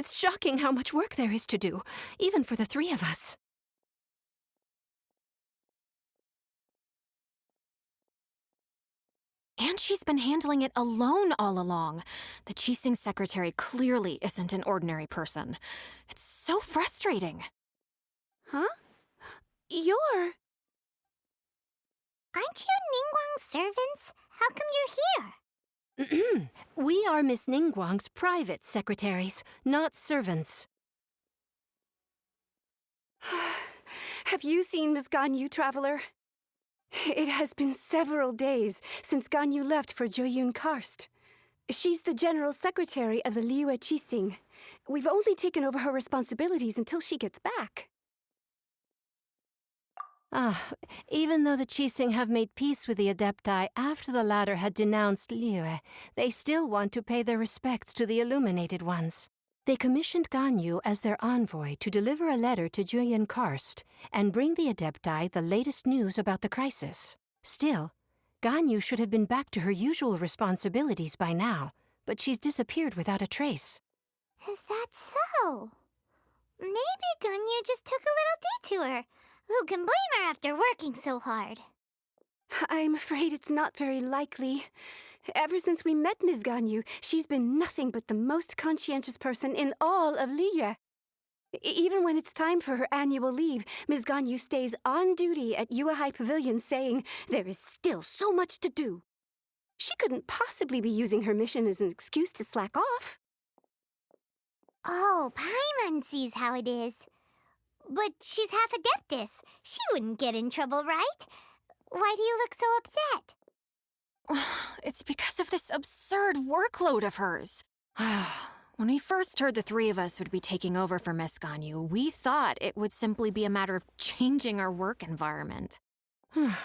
It's shocking how much work there is to do, even for the three of us. And she's been handling it alone all along. The Qixing secretary clearly isn't an ordinary person. It's so frustrating. Huh? You're... Aren't you Ningguang's servants? How come you're here? We are Miss Ningguang's private secretaries, not servants. Have you seen Miss Ganyu, Traveler? It has been several days since Ganyu left for Joyun Karst. She's the general secretary of the Liyue Qixing. We've only taken over her responsibilities until she gets back. Even though the Qixing have made peace with the Adepti after the latter had denounced Liyue, they still want to pay their respects to the Illuminated Ones. They commissioned Ganyu as their envoy to deliver a letter to Joyun Karst and bring the Adepti the latest news about the crisis. Still, Ganyu should have been back to her usual responsibilities by now, but she's disappeared without a trace. Is that so? Maybe Ganyu just took a little detour. Who can blame her after working so hard? I'm afraid it's not very likely. Ever since we met Ms. Ganyu, she's been nothing but the most conscientious person in all of Liyue. Even when it's time for her annual leave, Ms. Ganyu stays on duty at Yuehai Pavilion saying there is still so much to do. She couldn't possibly be using her mission as an excuse to slack off. Oh, Paimon sees how it is. But she's half Adeptus. She wouldn't get in trouble, right? Why do you look so upset? It's because of this absurd workload of hers. When we first heard the three of us would be taking over for Miss Ganyu, we thought it would simply be a matter of changing our work environment.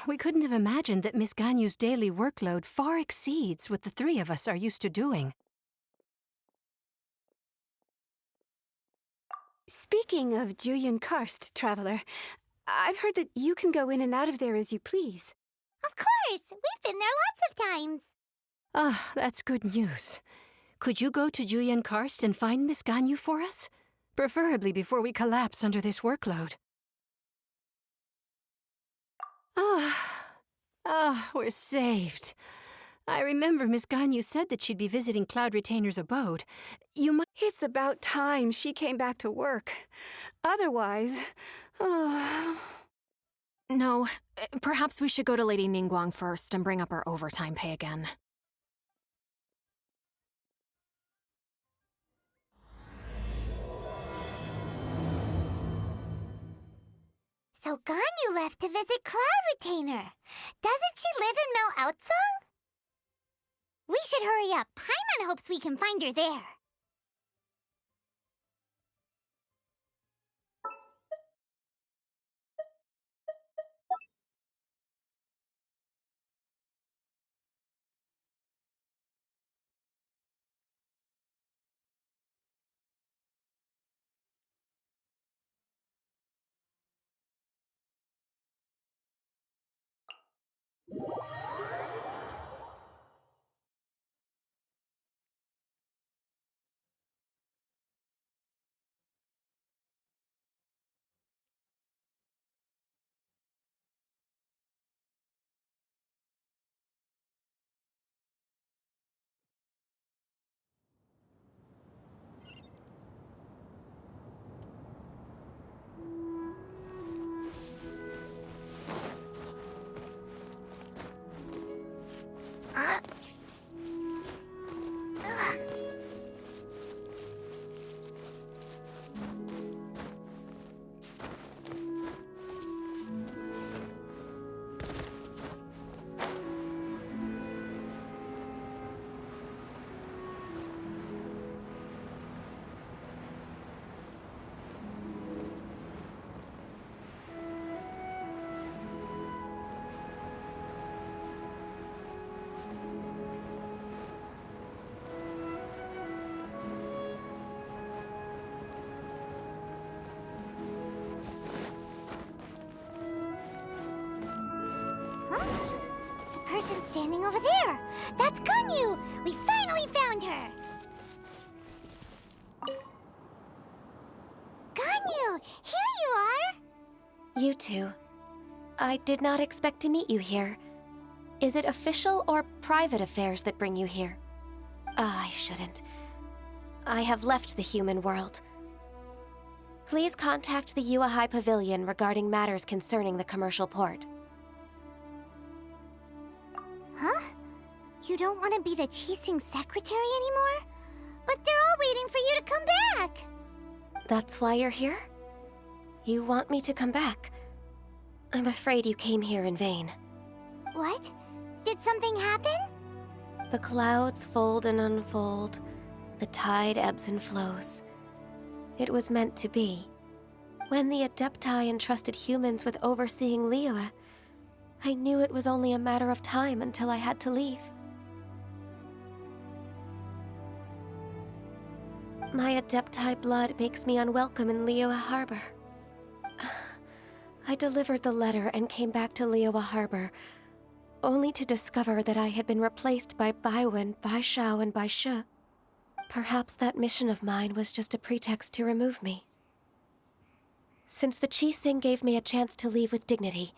We couldn't have imagined that Miss Ganyu's daily workload far exceeds what the three of us are used to doing. Speaking of Joyun Karst, Traveler, I've heard that you can go in and out of there as you please. Of course! We've been there lots of times. That's good news. Could you go to Joyun Karst and find Miss Ganyu for us? Preferably before we collapse under this workload. We're saved. I remember Miss Ganyu said that she'd be visiting Cloud Retainer's abode. It's about time she came back to work. Otherwise... No, perhaps we should go to Lady Ningguang first and bring up our overtime pay again. So Ganyu left to visit Cloud Retainer. Doesn't she live in Mel Outsong? We should hurry up. Paimon hopes we can find her there. The person standing over there. That's Ganyu! We finally found her! Oh, here you are! You two. I did not expect to meet you here. Is it official or private affairs that bring you here? I shouldn't. I have left the human world. Please contact the Yua High Pavilion regarding matters concerning the commercial port. Huh? You don't want to be the Qixing secretary anymore? But they're all waiting for you to come back! That's why you're here? You want me to come back? I'm afraid you came here in vain. What? Did something happen? The clouds fold and unfold. The tide ebbs and flows. It was meant to be. When the Adepti entrusted humans with overseeing Liyue, I knew it was only a matter of time until I had to leave. My Adepti blood makes me unwelcome in Liyue Harbor. I delivered the letter and came back to Liyue Harbor, only to discover that I had been replaced by Baiwen, Baishao, and Baishe. Perhaps that mission of mine was just a pretext to remove me. Since the Qixing gave me a chance to leave with dignity,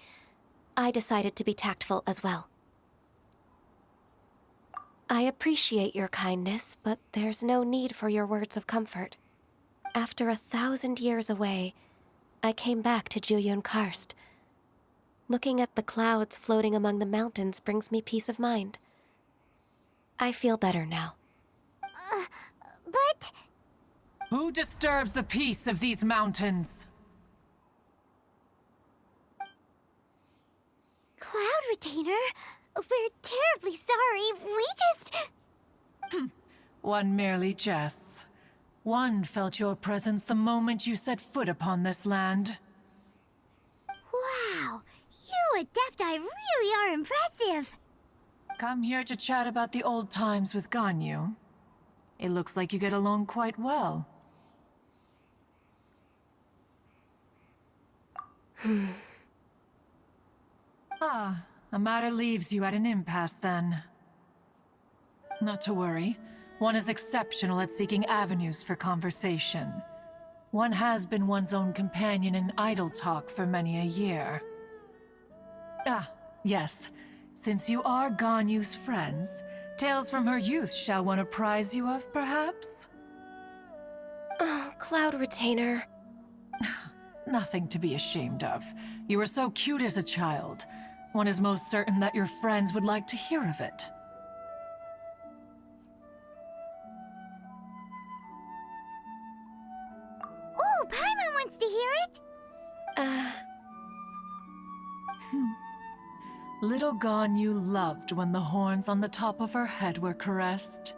I decided to be tactful as well. I appreciate your kindness, but there's no need for your words of comfort. After 1,000 years away, I came back to Juyun Karst. Looking at the clouds floating among the mountains brings me peace of mind. I feel better now. But... Who disturbs the peace of these mountains? Cloud Retainer, we're terribly sorry. We just... One merely jests. One felt your presence the moment you set foot upon this land. Wow, you Adepti really are impressive. Come here to chat about the old times with Ganyu. It looks like you get along quite well. A matter leaves you at an impasse then. Not to worry. One is exceptional at seeking avenues for conversation. One has been one's own companion in idle talk for many a year. Yes. Since you are Ganyu's friends, tales from her youth shall one apprise you of, perhaps? Oh, Cloud Retainer. Nothing to be ashamed of. You were so cute as a child. One is most certain that your friends would like to hear of it. Oh, Paimon wants to hear it. Little Ganyu loved when the horns on the top of her head were caressed.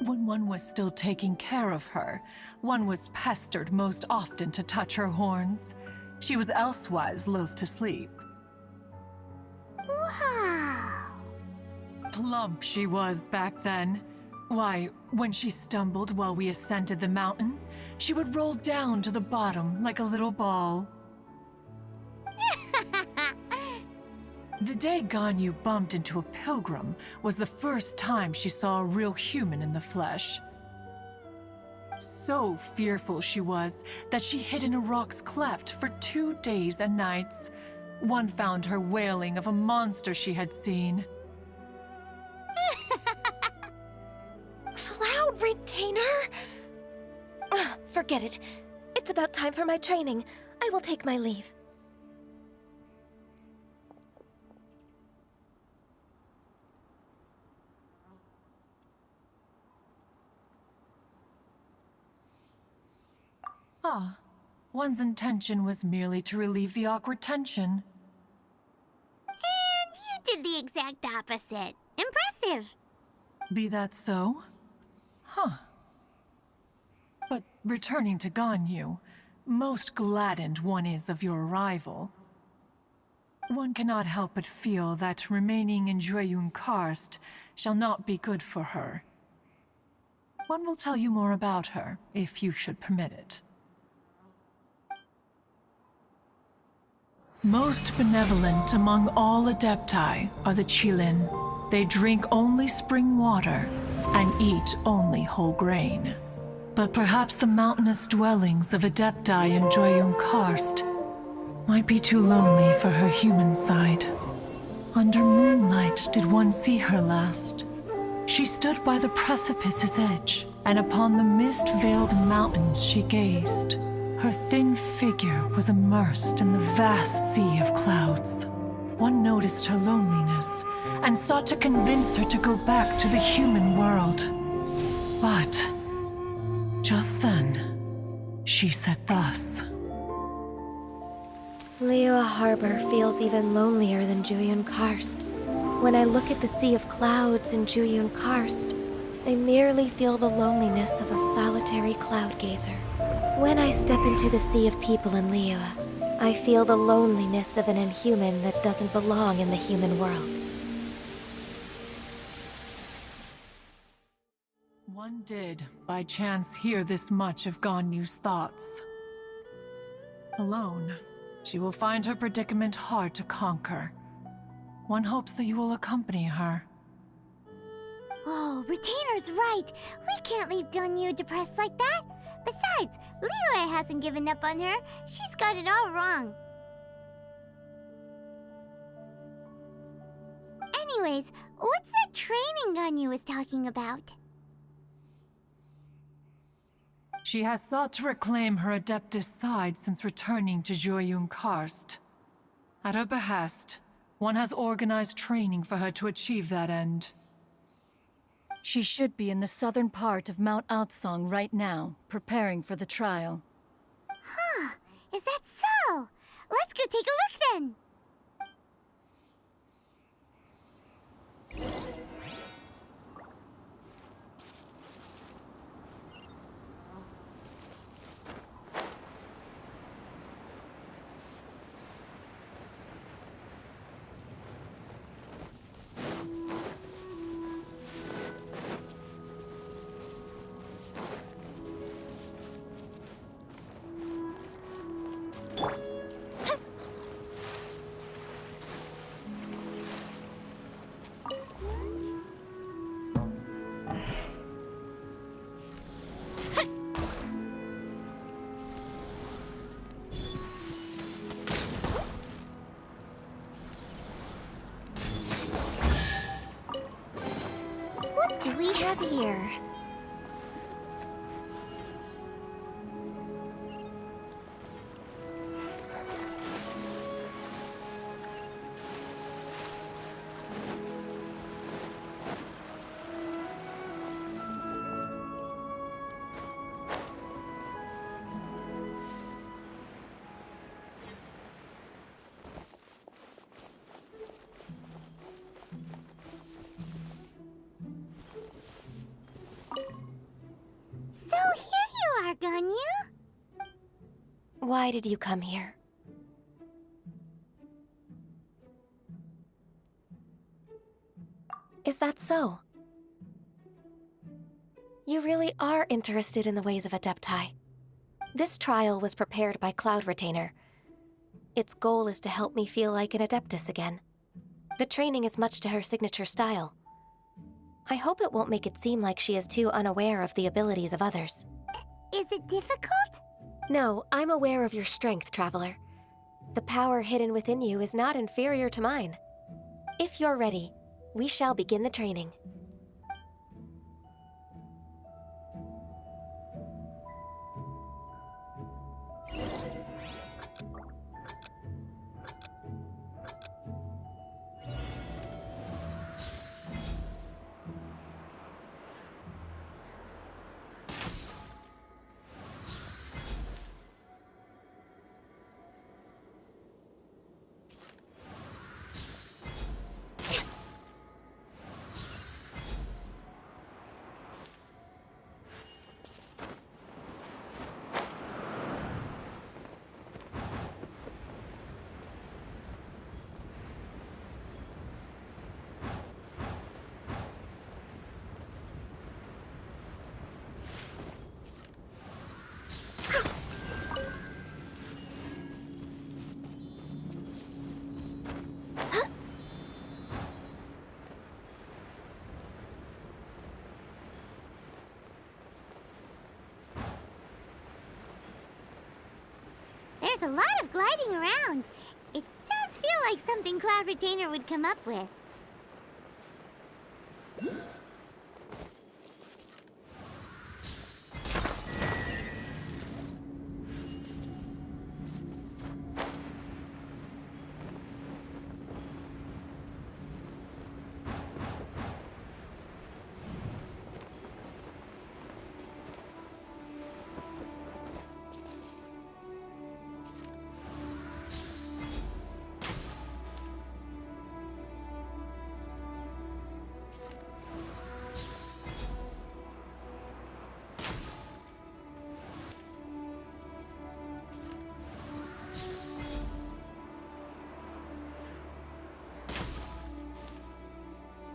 When one was still taking care of her, one was pestered most often to touch her horns. She was elsewise loath to sleep. Wow. Plump she was back then. Why, when she stumbled while we ascended the mountain, she would roll down to the bottom like a little ball. The day Ganyu bumped into a pilgrim was the first time she saw a real human in the flesh. So fearful she was that she hid in a rock's cleft for 2 days and nights. One found her wailing of a monster she had seen. Cloud Retainer? Forget it. It's about time for my training. I will take my leave. One's intention was merely to relieve the awkward tension. And you did the exact opposite. Impressive. Be that so? But returning to Ganyu, most gladdened one is of your arrival. One cannot help but feel that remaining in Juyun Karst shall not be good for her. One will tell you more about her, if you should permit it. Most benevolent among all Adepti are the Qilin. They drink only spring water and eat only whole grain. But perhaps the mountainous dwellings of Adepti in Joyun Karst might be too lonely for her human side. Under moonlight did one see her last. She stood by the precipice's edge, and upon the mist-veiled mountains she gazed. Her thin figure was immersed in the vast sea of clouds. One noticed her loneliness, and sought to convince her to go back to the human world. But just then, she said thus. Liyue Harbor feels even lonelier than Joyun Karst. When I look at the sea of clouds in Joyun Karst, I merely feel the loneliness of a solitary cloud gazer. When I step into the sea of people in Liyue, I feel the loneliness of an inhuman that doesn't belong in the human world. One did, by chance, hear this much of Ganyu's thoughts. Alone, she will find her predicament hard to conquer. One hopes that you will accompany her. Oh, Retainer's right. We can't leave Ganyu depressed like that. Besides, Liyue hasn't given up on her. She's got it all wrong. Anyways, what's that training Ganyu was talking about? She has sought to reclaim her Adeptus side since returning to Joyun Karst. At her behest, one has organized training for her to achieve that end. She should be in the southern part of Mount Aotsong right now, preparing for the trial. Huh, is that so? Let's go take a look then. What do we have here? So here you are, Ganyu. Why did you come here? Is that so? You really are interested in the ways of Adepti. This trial was prepared by Cloud Retainer. Its goal is to help me feel like an Adeptus again. The training is much to her signature style. I hope it won't make it seem like she is too unaware of the abilities of others. Is it difficult? No, I'm aware of your strength, Traveler. The power hidden within you is not inferior to mine. If you're ready, we shall begin the training. a lot of gliding around. It does feel like something Cloud Retainer would come up with.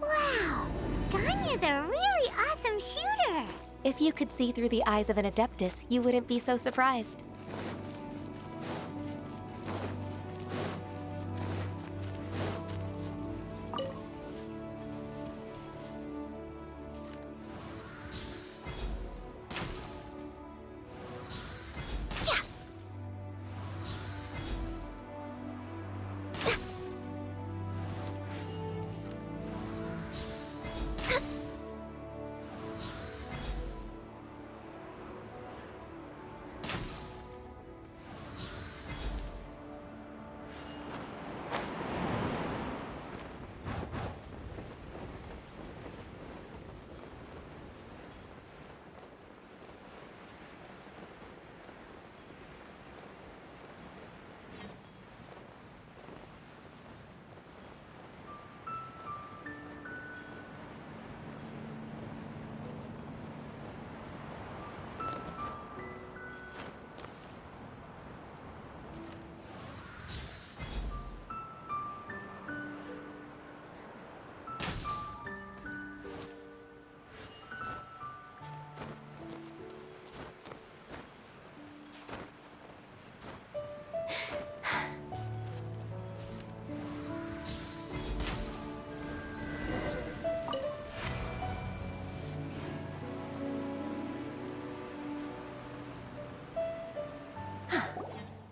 Wow! Ganyu's a really awesome shooter! If you could see through the eyes of an Adeptus, you wouldn't be so surprised.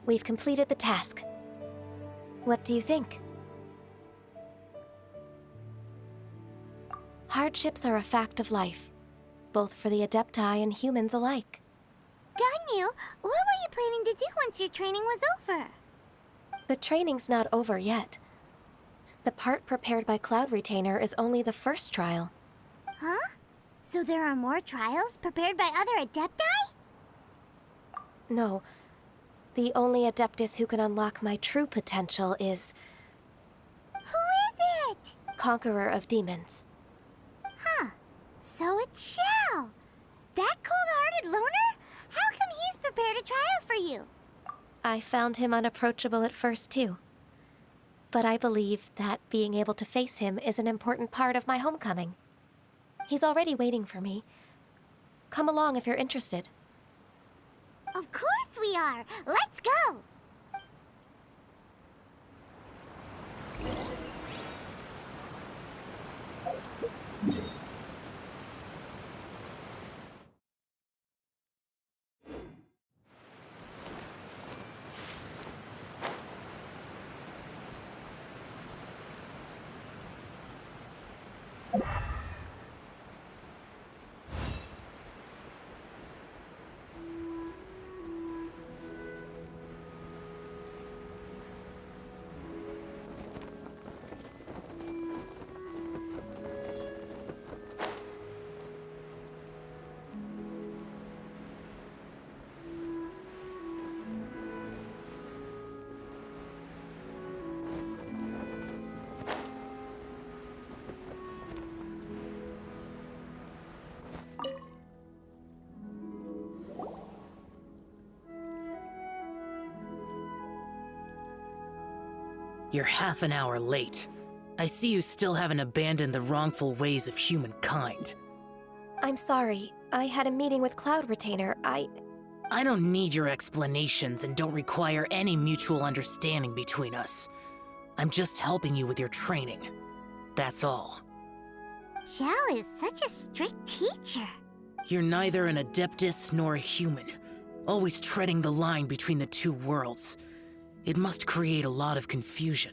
We've completed the task. What do you think? Hardships are a fact of life, both for the Adepti and humans alike. Ganyu, what were you planning to do once your training was over? The training's not over yet. The part prepared by Cloud Retainer is only the first trial. Huh? So there are more trials prepared by other Adepti? No. The only Adeptus who can unlock my true potential is... Who is it? Conqueror of Demons. Huh. So it's Xiao. That cold-hearted loner? How come he's prepared a trial for you? I found him unapproachable at first, too. But I believe that being able to face him is an important part of my homecoming. He's already waiting for me. Come along if you're interested. Of course we are. Let's go. You're half an hour late. I see you still haven't abandoned the wrongful ways of humankind. I'm sorry. I had a meeting with Cloud Retainer. I don't need your explanations and don't require any mutual understanding between us. I'm just helping you with your training. That's all. Xiao is such a strict teacher. You're neither an Adeptus nor a human. always treading the line between the two worlds. It must create a lot of confusion.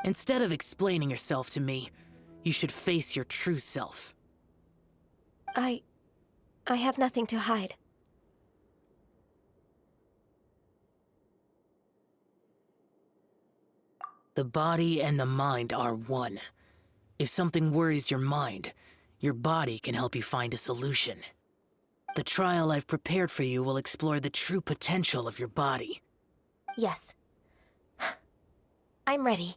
Instead of explaining yourself to me, you should face your true self. I have nothing to hide. The body and the mind are one. If something worries your mind, your body can help you find a solution. The trial I've prepared for you will explore the true potential of your body. Yes. I'm ready.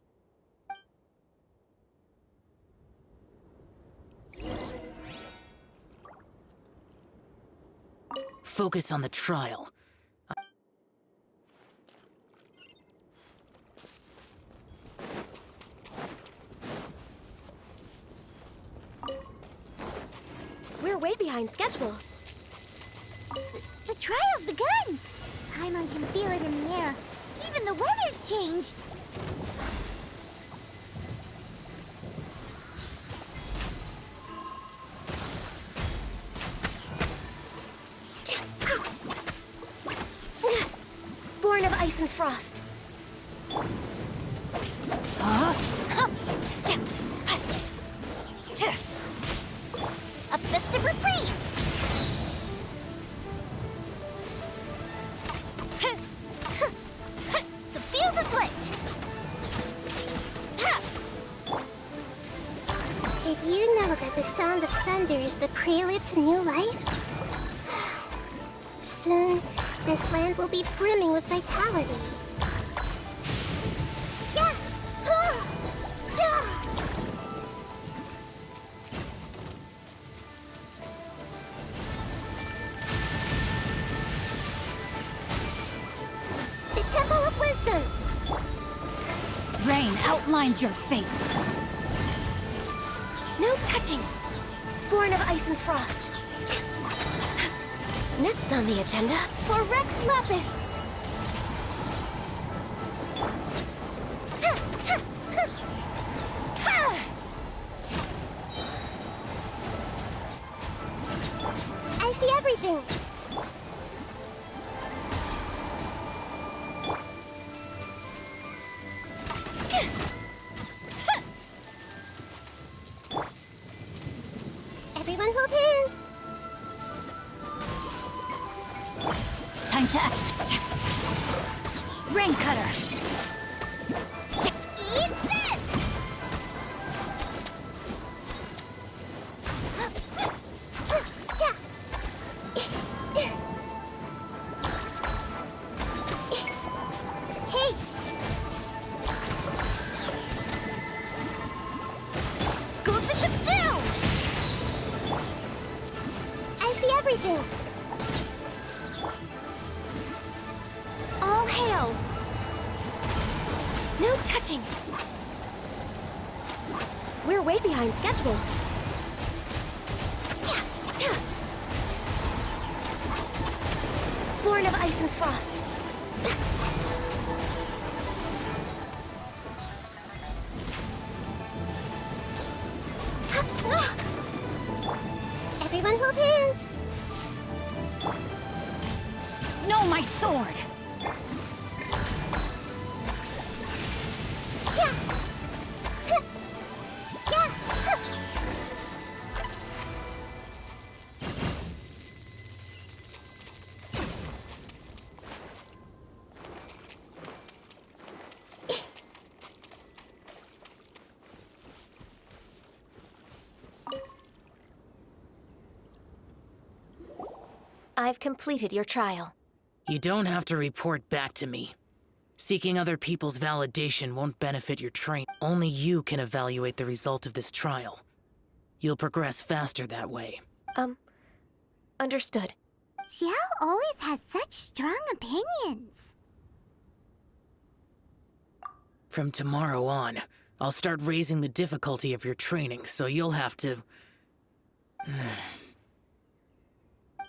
Focus on the trial. We're way behind schedule. The trial's begun! Paimon can feel it in the air. Even the weather's changed. Born of ice and frost. A festive reprise! The fuse is lit! Did you know that the sound of thunder is the prelude to new life? Soon, this land will be brimming with vitality. Yeah! The Temple of Wisdom! Rain outlines your fate. No touching. Born of ice and frost. Next on the agenda, for Rex Lapis. I see everything! Everyone hold hands! Time to act. Rain cutter. Eat this! Hey! Go Bishop down! I see everything! All hail! No touching. We're way behind schedule. Born of ice and frost. Everyone hold hands! No, my sword. Yeah! Yeah! I've completed your trial. You don't have to report back to me. Seeking other people's validation won't benefit your training. Only you can evaluate the result of this trial. You'll progress faster that way. Understood. Xiao always has such strong opinions. From tomorrow on, I'll start raising the difficulty of your training, so you'll have to...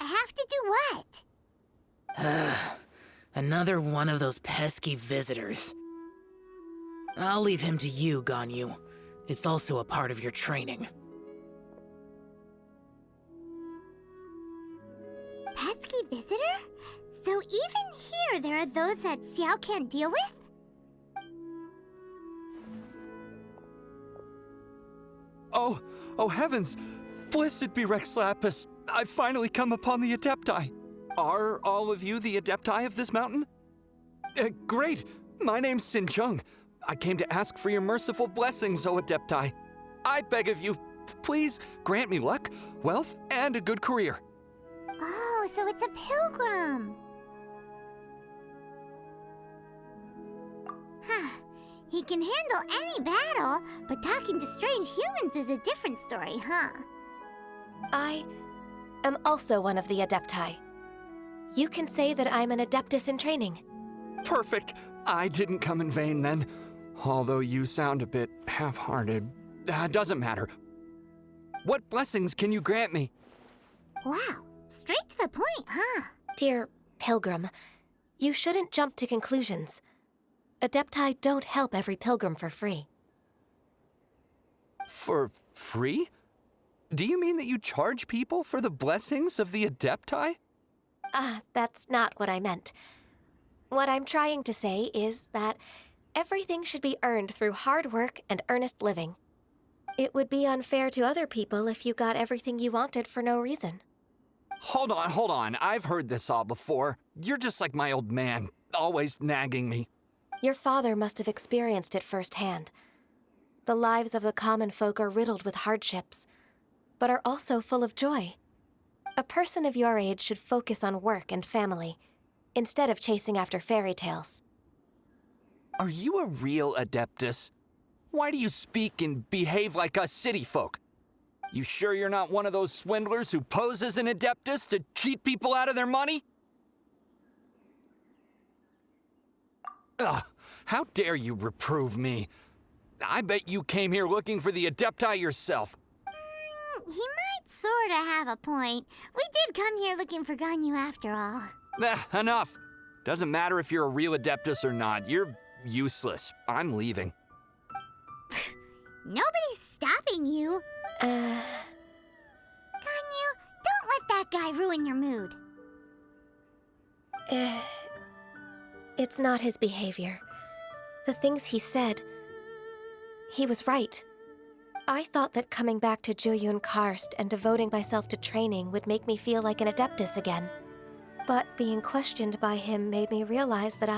I have to do what? Another one of those pesky visitors. I'll leave him to you, Ganyu. It's also a part of your training. Pesky visitor? So even here there are those that Xiao can't deal with? Oh heavens! Blessed be Rex Lapis! I've finally come upon the Adepti! Are all of you the Adepti of this mountain? Great! My name's Sin Chung. I came to ask for your merciful blessings, O Adepti. I beg of you, please grant me luck, wealth, and a good career. Oh, so it's a pilgrim. Huh. He can handle any battle, but talking to strange humans is a different story, huh? I am also one of the Adepti. You can say that I'm an Adeptus in training. Perfect! I didn't come in vain then. Although you sound a bit half-hearted. Doesn't matter. What blessings can you grant me? Wow, straight to the point, huh? Dear Pilgrim, you shouldn't jump to conclusions. Adepti don't help every pilgrim for free. For free? Do you mean that you charge people for the blessings of the Adepti? That's not what I meant. What I'm trying to say is that everything should be earned through hard work and earnest living. It would be unfair to other people if you got everything you wanted for no reason. Hold on. I've heard this all before. You're just like my old man, always nagging me. Your father must have experienced it firsthand. The lives of the common folk are riddled with hardships, but are also full of joy. A person of your age should focus on work and family, instead of chasing after fairy tales. Are you a real Adeptus? Why do you speak and behave like us city folk? You sure you're not one of those swindlers who pose as an Adeptus to cheat people out of their money? Ugh, how dare you reprove me? I bet you came here looking for the Adepti yourself. He might sorta have a point. We did come here looking for Ganyu after all. Enough. Doesn't matter if you're a real Adeptus or not. You're useless. I'm leaving. Nobody's stopping you. Ganyu, don't let that guy ruin your mood. It's not his behavior. The things he said, he was right. I thought that coming back to Jueyun Karst and devoting myself to training would make me feel like an Adeptus again. But being questioned by him made me realize that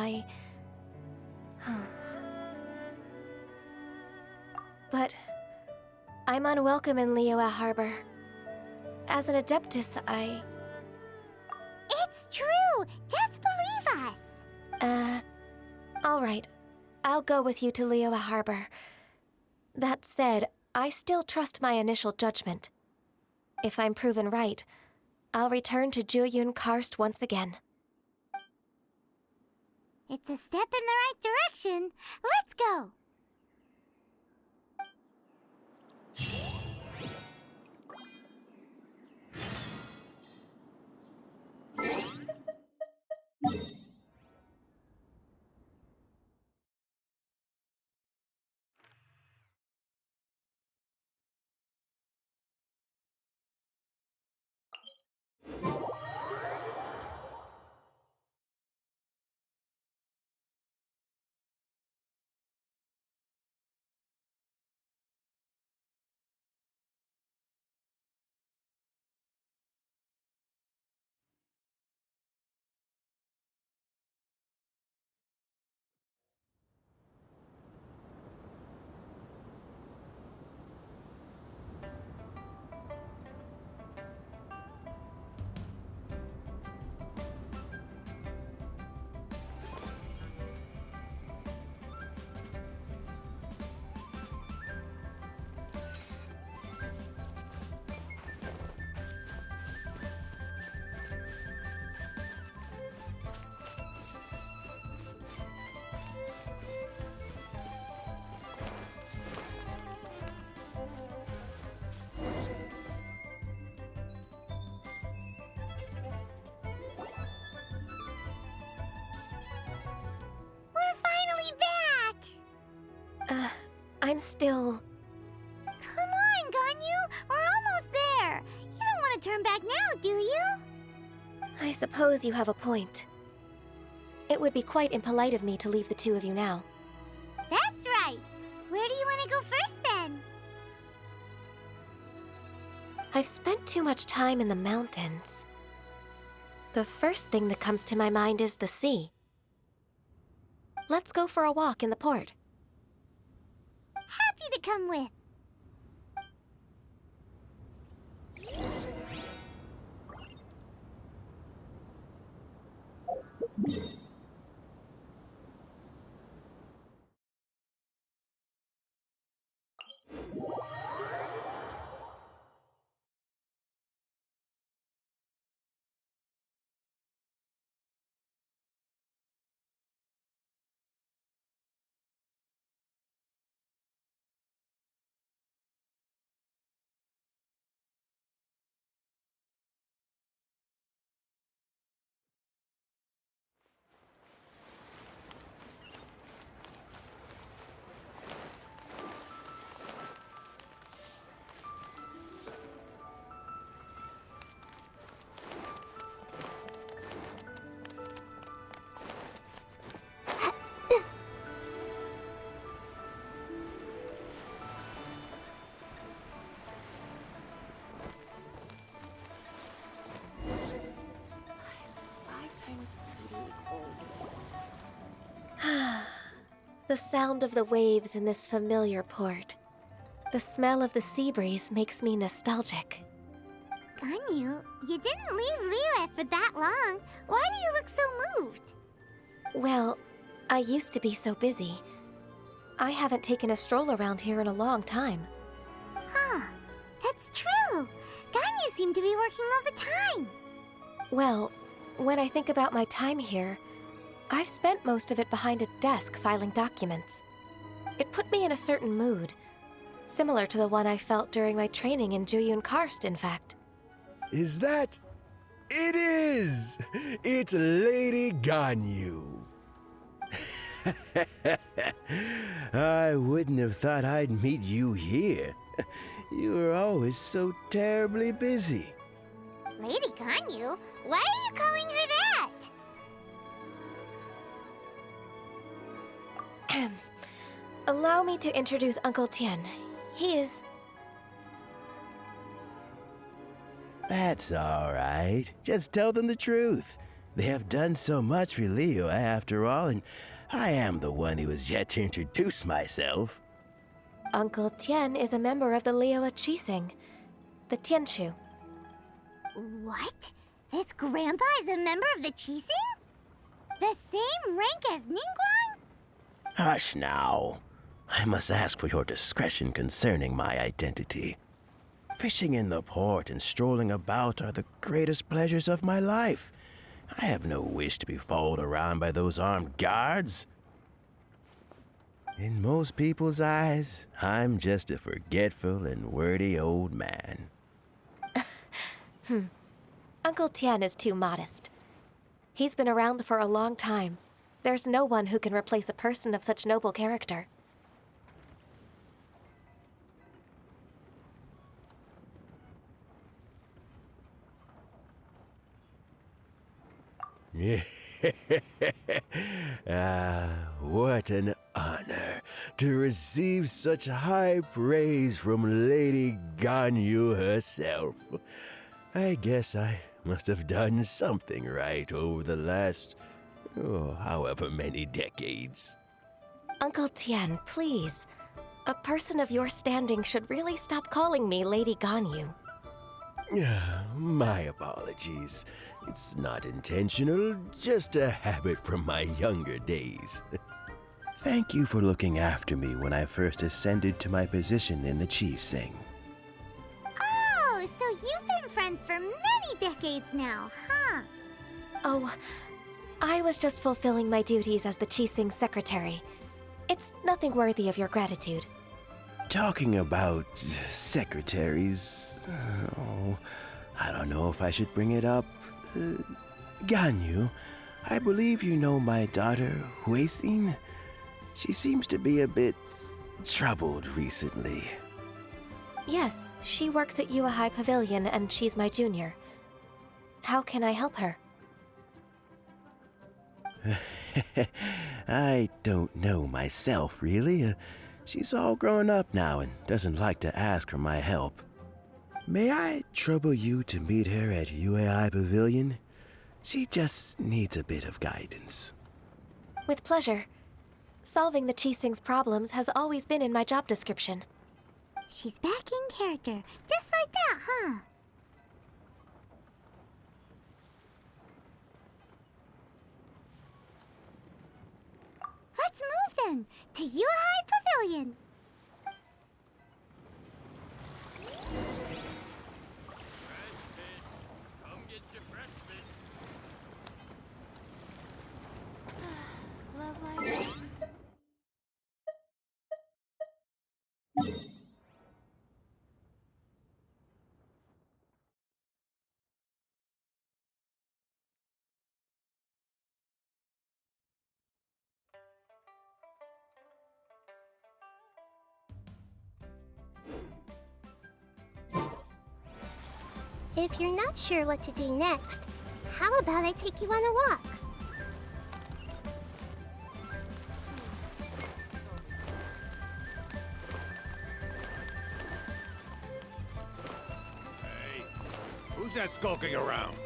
But I'm unwelcome in Liyue Harbor. As an Adeptus, It's true! Just believe us! All right. I'll go with you to Liyue Harbor. That said, I still trust my initial judgment. If I'm proven right, I'll return to Jueyun Karst once again. It's a step in the right direction. Let's go! I'm still... Come on, Ganyu! We're almost there! You don't want to turn back now, do you? I suppose you have a point. It would be quite impolite of me to leave the two of you now. That's right. Where do you want to go first, then? I've spent too much time in the mountains. The first thing that comes to my mind is the sea. Let's go for a walk in the port. Happy to come with. The sound of the waves in this familiar port. The smell of the sea breeze makes me nostalgic. Ganyu, you didn't leave Liyue for that long. Why do you look so moved? Well, I used to be so busy. I haven't taken a stroll around here in a long time. Huh, that's true. Ganyu seemed to be working all the time. Well, when I think about my time here, I've spent most of it behind a desk filing documents. It put me in a certain mood, similar to the one I felt during my training in Juyun Karst, in fact. Is that? It is! It's Lady Ganyu. I wouldn't have thought I'd meet you here. You were always so terribly busy. Lady Ganyu? Why are you calling her that? Allow me to introduce Uncle Tian. He is... That's all right. Just tell them the truth. They have done so much for Liyue after all, and I am the one who has yet to introduce myself. Uncle Tian is a member of the Liyue Qixing, the Tianshu. What? This grandpa is a member of the Qixing? The same rank as Ningguang? Hush now. I must ask for your discretion concerning my identity. Fishing in the port and strolling about are the greatest pleasures of my life. I have no wish to be followed around by those armed guards. In most people's eyes, I'm just a forgetful and wordy old man. Uncle Tian is too modest. He's been around for a long time. There's no one who can replace a person of such noble character. What an honor to receive such high praise from Lady Ganyu herself. I guess I must have done something right over the last, however many decades. Uncle Tian, please. A person of your standing should really stop calling me Lady Ganyu. My apologies. It's not intentional, just a habit from my younger days. Thank you for looking after me when I first ascended to my position in the Qixing. Oh, so you've been friends for many decades now, huh? Oh, I was just fulfilling my duties as the Qixing secretary. It's nothing worthy of your gratitude. Talking about secretaries, I don't know if I should bring it up. Ganyu, I believe you know my daughter, Huixin. She seems to be a bit troubled recently. Yes, she works at Yua High Pavilion and she's my junior. How can I help her? I don't know myself, really. She's all grown up now and doesn't like to ask for my help. May I trouble you to meet her at UAI Pavilion? She just needs a bit of guidance. With pleasure. Solving the Qixing's problems has always been in my job description. She's back in character, just like that, huh? Let's move then, to UAI Pavilion. Love life. If you're not sure what to do next, how about I take you on a walk? Hey, who's that skulking around?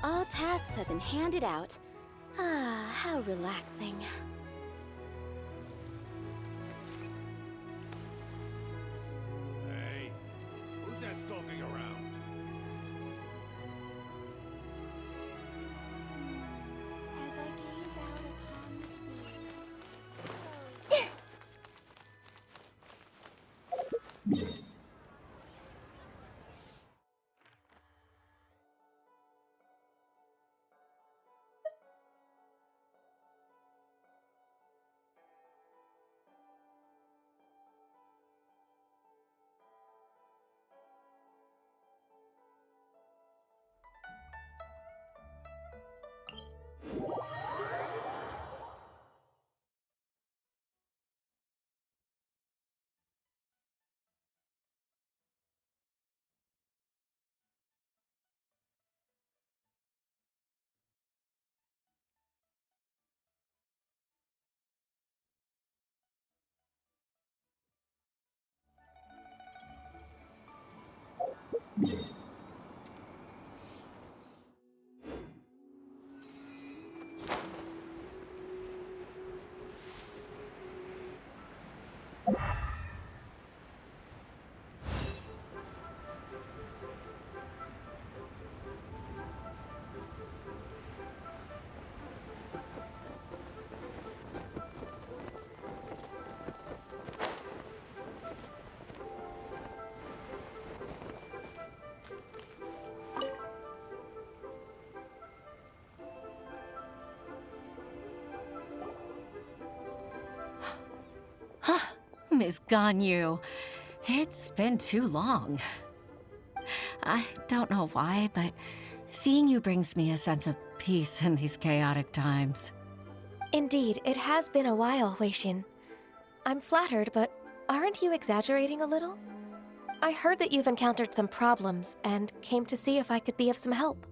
All tasks have been handed out. Ah, how relaxing. Hey, who's that skulking around? As I gaze out upon the sea. Miss Ganyu, it's been too long. I don't know why, but seeing you brings me a sense of peace in these chaotic times. Indeed, it has been a while, Huixin. I'm flattered, but aren't you exaggerating a little? I heard that you've encountered some problems and came to see if I could be of some help.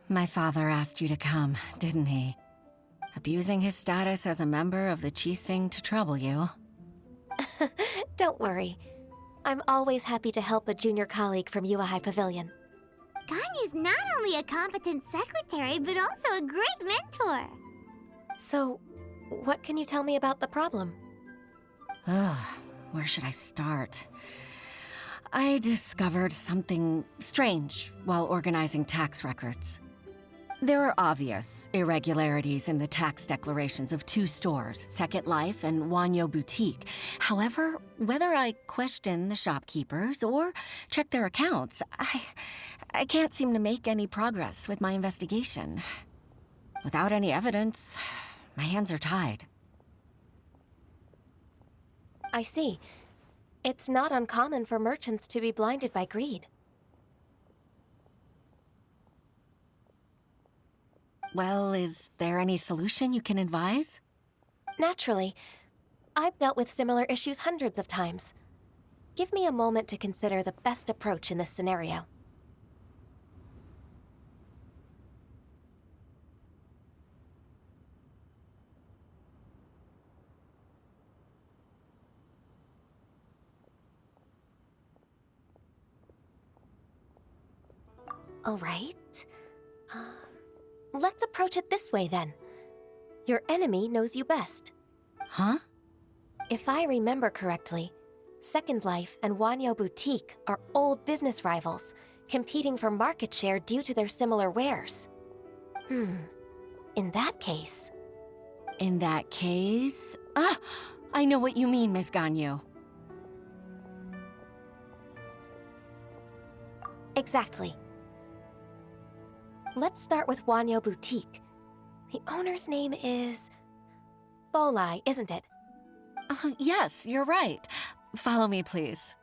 My father asked you to come, didn't he? Abusing his status as a member of the Qixing to trouble you. Don't worry. I'm always happy to help a junior colleague from UAI Pavilion. Ganyu's not only a competent secretary, but also a great mentor. So, what can you tell me about the problem? Ugh, where should I start? I discovered something strange while organizing tax records. There are obvious irregularities in the tax declarations of two stores, Second Life and Wanyo Boutique. However, whether I question the shopkeepers or check their accounts, I can't seem to make any progress with my investigation. Without any evidence, my hands are tied. I see. It's not uncommon for merchants to be blinded by greed. Well, is there any solution you can advise? Naturally. I've dealt with similar issues hundreds of times. Give me a moment to consider the best approach in this scenario. All right. Let's approach it this way, then. Your enemy knows you best. Huh? If I remember correctly, Second Life and Wanyo Boutique are old business rivals, competing for market share due to their similar wares. In that case... In that case... I know what you mean, Miss Ganyu. Exactly. Let's start with Wanyo Boutique. The owner's name is... Bolai, isn't it? Yes, you're right. Follow me, please.